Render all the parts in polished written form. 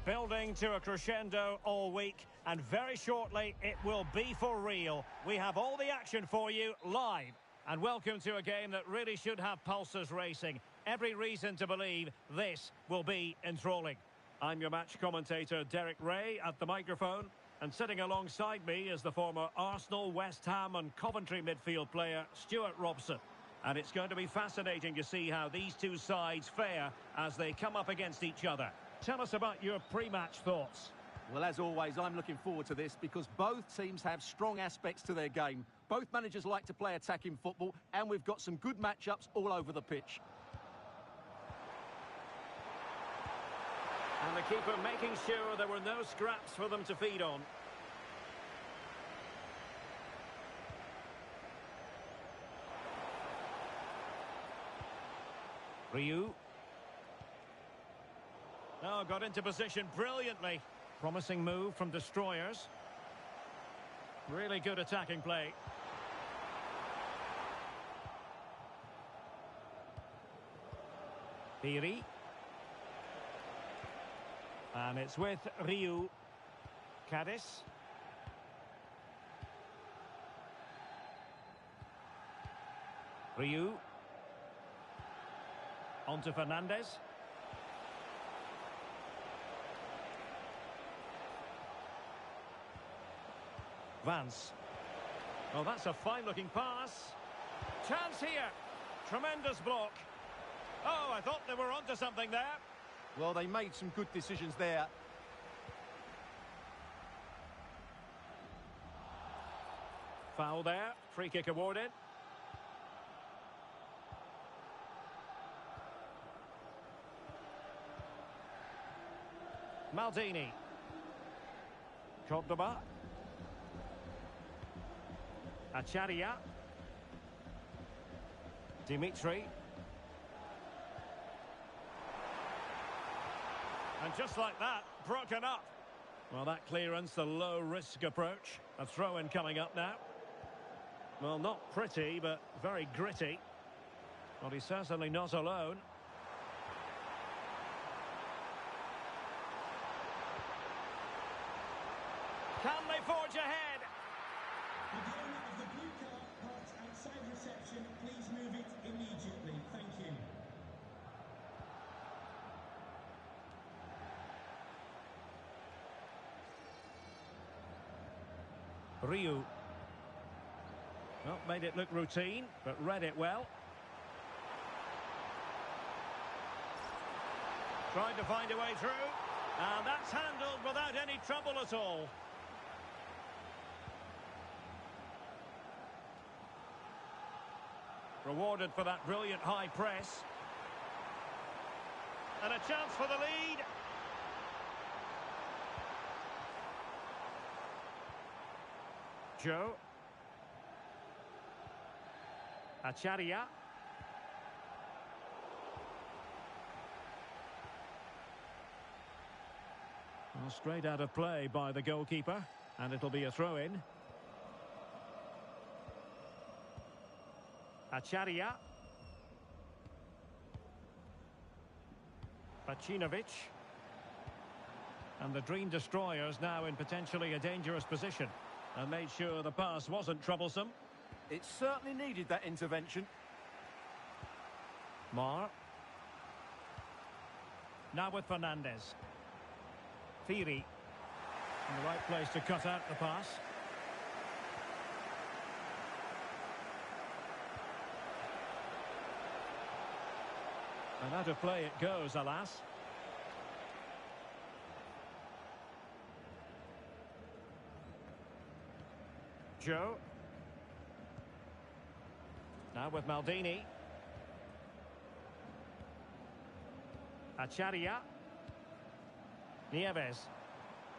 Building to a crescendo all week, and very shortly it will be for real. We have all the action for you live. And welcome to a game that really should have pulses racing. Every reason to believe this will be enthralling. I'm your match commentator Derek Ray at the microphone, and sitting alongside me is the former Arsenal, West Ham and Coventry midfield player Stuart Robson. And it's going to be fascinating to see how these two sides fare as they come up against each other. Tell us about your pre-match thoughts. Well, as always, I'm looking forward to this because both teams have strong aspects to their game. Both managers like to play attacking football, and we've got some good matchups all over the pitch. And the keeper making sure there were no scraps for them to feed on. Ryu. Oh, got into position brilliantly. Promising move from Destroyers. Really good attacking play. Piri. And it's with Ryu. Cadiz. Ryu. On to Fernandez. Vance. Oh, that's a fine-looking pass. Chance here. Tremendous block. Oh, I thought they were onto something there. Well, they made some good decisions there. Foul there. Free kick awarded. Maldini. Couldabeen. Acharia. Dimitri. And just like that, broken up. Well, that clearance, the low-risk approach. A throw-in coming up now. Well, not pretty, but very gritty. Well, he's certainly not alone. Can they forge ahead? The owner of the blue car parked outside reception. Please move it immediately. Thank you. Ryu. Well, made it look routine, but read it well. Tried to find a way through. And that's handled without any trouble at all. Rewarded for that brilliant high press. And a chance for the lead. Joe. Acharia. Well, straight out of play by the goalkeeper. And it'll be a throw-in. Acharia. Pacinovic. And the Dream Destroyers now in potentially a dangerous position. And made sure the pass wasn't troublesome. It certainly needed that intervention. Mar. Now with Fernandez. Piri. In the right place to cut out the pass. And out of play it goes, alas. Joe. Now with Maldini. Acharia. Nieves.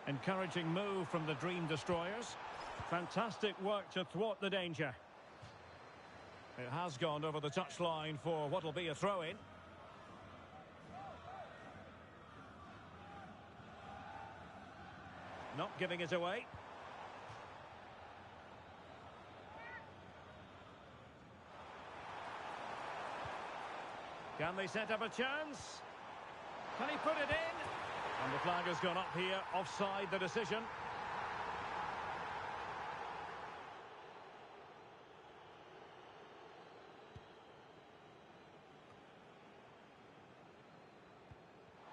Encouraging move from the Dream Destroyers. Fantastic work to thwart the danger. It has gone over the touchline for what will be a throw-in. Not giving it away. Can they set up a chance? Can he put it in? And the flag has gone up here, offside the decision.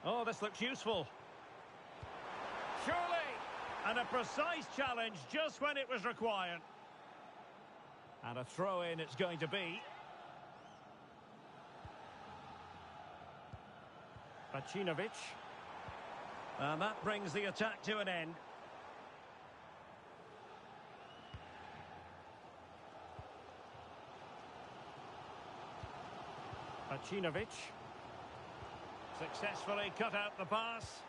Oh, this looks useful. Surely! And a precise challenge just when it was required. And a throw-in it's going to be. Pacinovic. And that brings the attack to an end. Pacinovic. Successfully cut out the pass.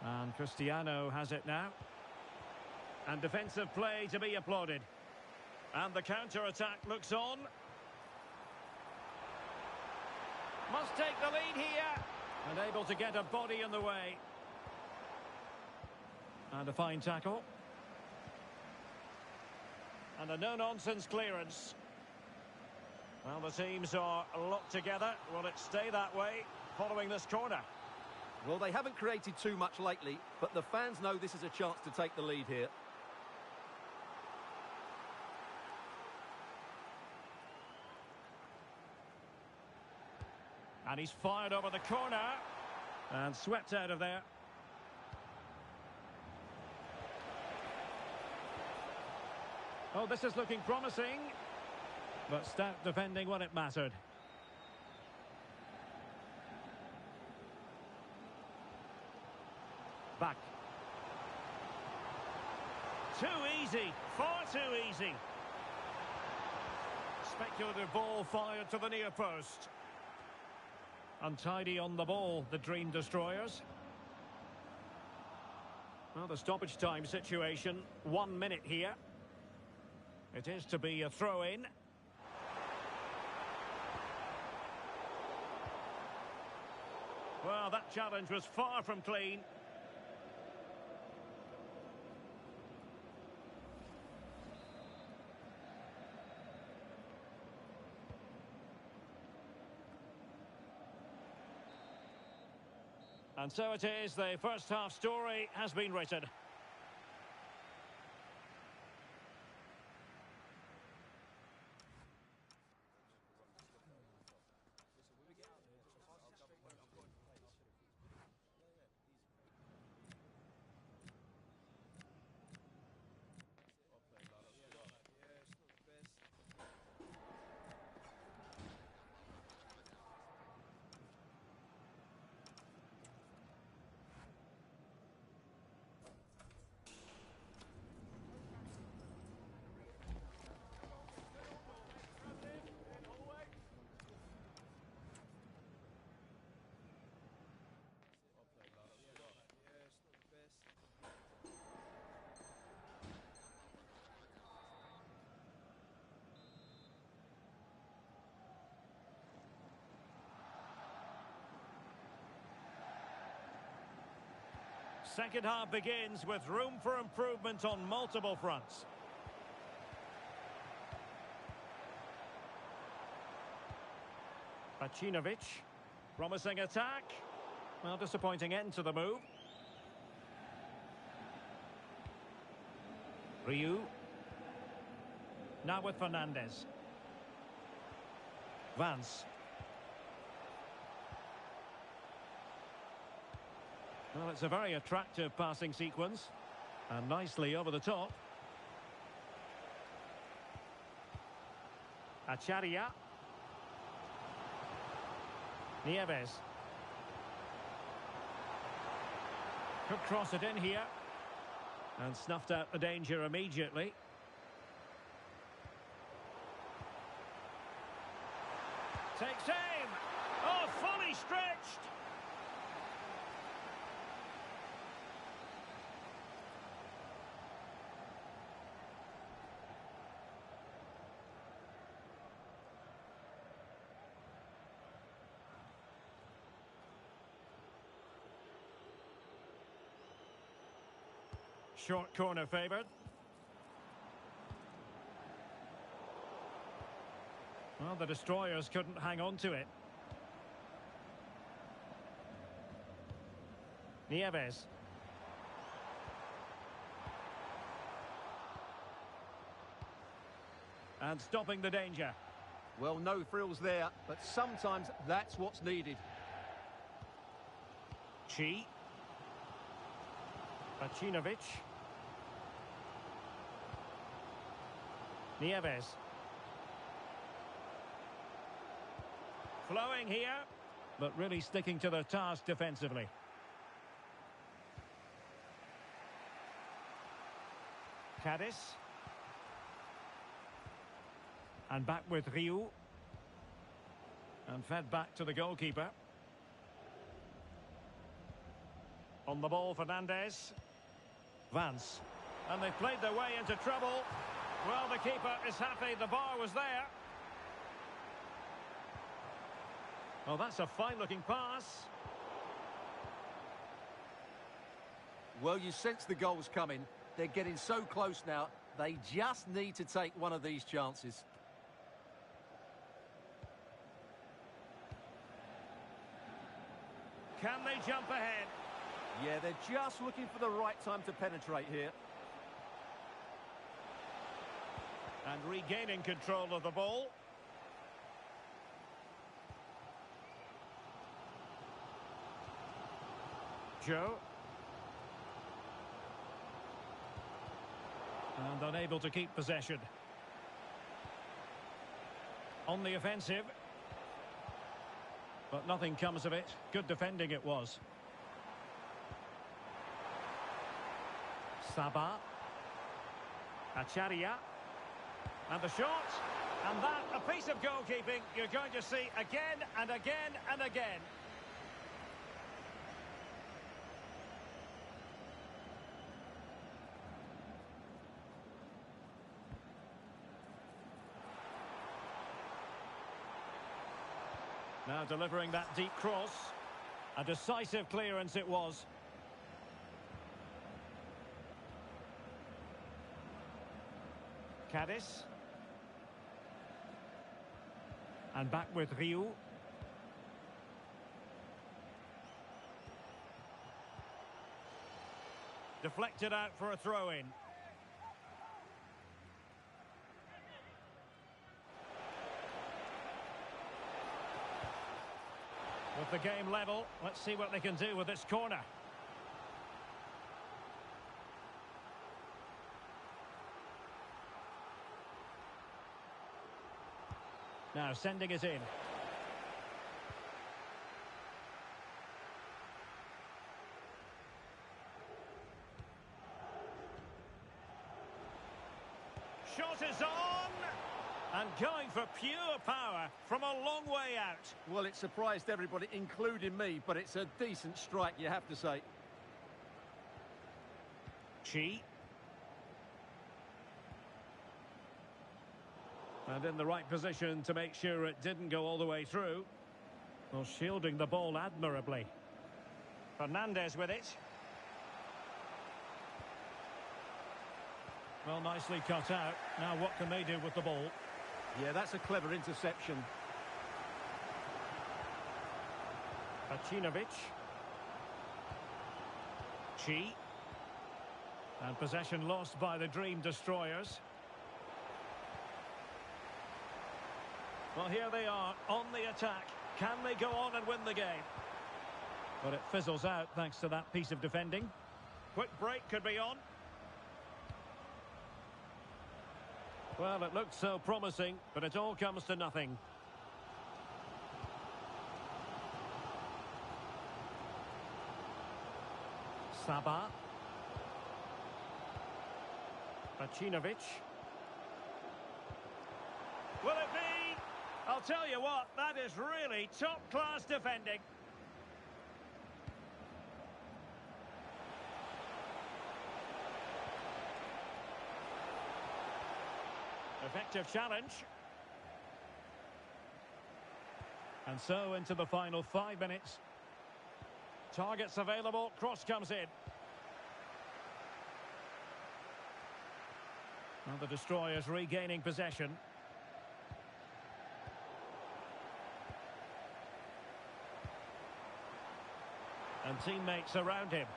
And Cristiano has it now. And defensive play to be applauded. And the counter-attack looks on. Must take the lead here. And able to get a body in the way. And a fine tackle. And a no-nonsense clearance. Well, the teams are locked together. Will it stay that way following this corner? Well, they haven't created too much lately, but the fans know this is a chance to take the lead here. And he's fired over the corner. And swept out of there. Oh, this is looking promising. But stout defending when it mattered. Back. Too easy. Far too easy. Speculative ball fired to the near post. Untidy on the ball, the Dream Destroyers. Well, the stoppage time situation. 1 minute here. It is to be a throw-in. Well, that challenge was far from clean. And so it is, the first half story has been written. Second half begins with room for improvement on multiple fronts. Pacinovic, promising attack. Well, disappointing end to the move. Ryu. Now with Fernandez. Vance. Well, it's a very attractive passing sequence. And nicely over the top. Acharia. Nieves. Could cross it in here. And snuffed out the danger immediately. Takes aim. Oh, fully stretched. Short corner favoured. Well, the Destroyers couldn't hang on to it. Nieves. And stopping the danger. Well, no thrills there, but sometimes that's what's needed. Chi. Pacinovic. Nieves. Flowing here, but really sticking to their task defensively. Cadiz. And back with Ryu. And fed back to the goalkeeper. On the ball, Fernandez. Vance. And they've played their way into trouble. Well, the keeper is happy the bar was there. Oh, that's a fine-looking pass. Well, you sense the goal's coming. They're getting so close now. They just need to take one of these chances. Can they jump ahead? Yeah, they're just looking for the right time to penetrate here. And regaining control of the ball. Joe. And unable to keep possession. On the offensive. But nothing comes of it. Good defending it was. Sabah. Acharia. And the shot. And that, a piece of goalkeeping you're going to see again and again and again. Now delivering that deep cross. A decisive clearance it was. Cadiz. And back with Ryu. Deflected out for a throw-in. With the game level, let's see what they can do with this corner. Now sending it in. Shot is on! And going for pure power from a long way out. Well, it surprised everybody, including me, but it's a decent strike, you have to say. Chi. And in the right position to make sure it didn't go all the way through. Well, shielding the ball admirably. Fernandez with it. Well, nicely cut out. Now what can they do with the ball? Yeah, that's a clever interception. Pacinovic. Chi. And possession lost by the Dream Destroyers. Well, here they are on the attack. Can they go on and win the game? But it fizzles out thanks to that piece of defending. Quick break could be on. Well, it looked so promising, but it all comes to nothing. Sabah. Pacinovic. Will it be? I'll tell you what, that is really top-class defending. Effective challenge. And so into the final 5 minutes. Targets available, cross comes in. Well, the Destroyers regaining possession. And teammates around him.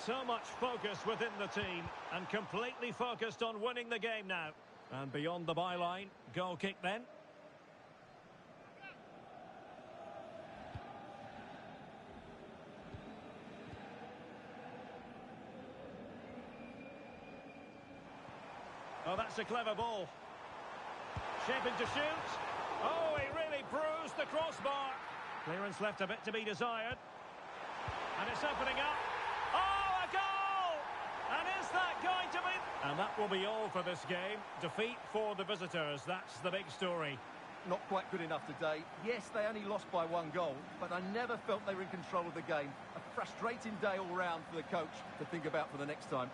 So much focus within the team, and completely focused on winning the game now. And beyond the byline, goal kick then. Oh, that's a clever ball. Shaping to shoot. Oh, he really bruised the crossbar. Clearance left a bit to be desired. And it's opening up. Oh, a goal! And is that going to be... And that will be all for this game. Defeat for the visitors. That's the big story. Not quite good enough today. Yes, they only lost by 1 goal, but I never felt they were in control of the game. A frustrating day all round for the coach to think about for the next time.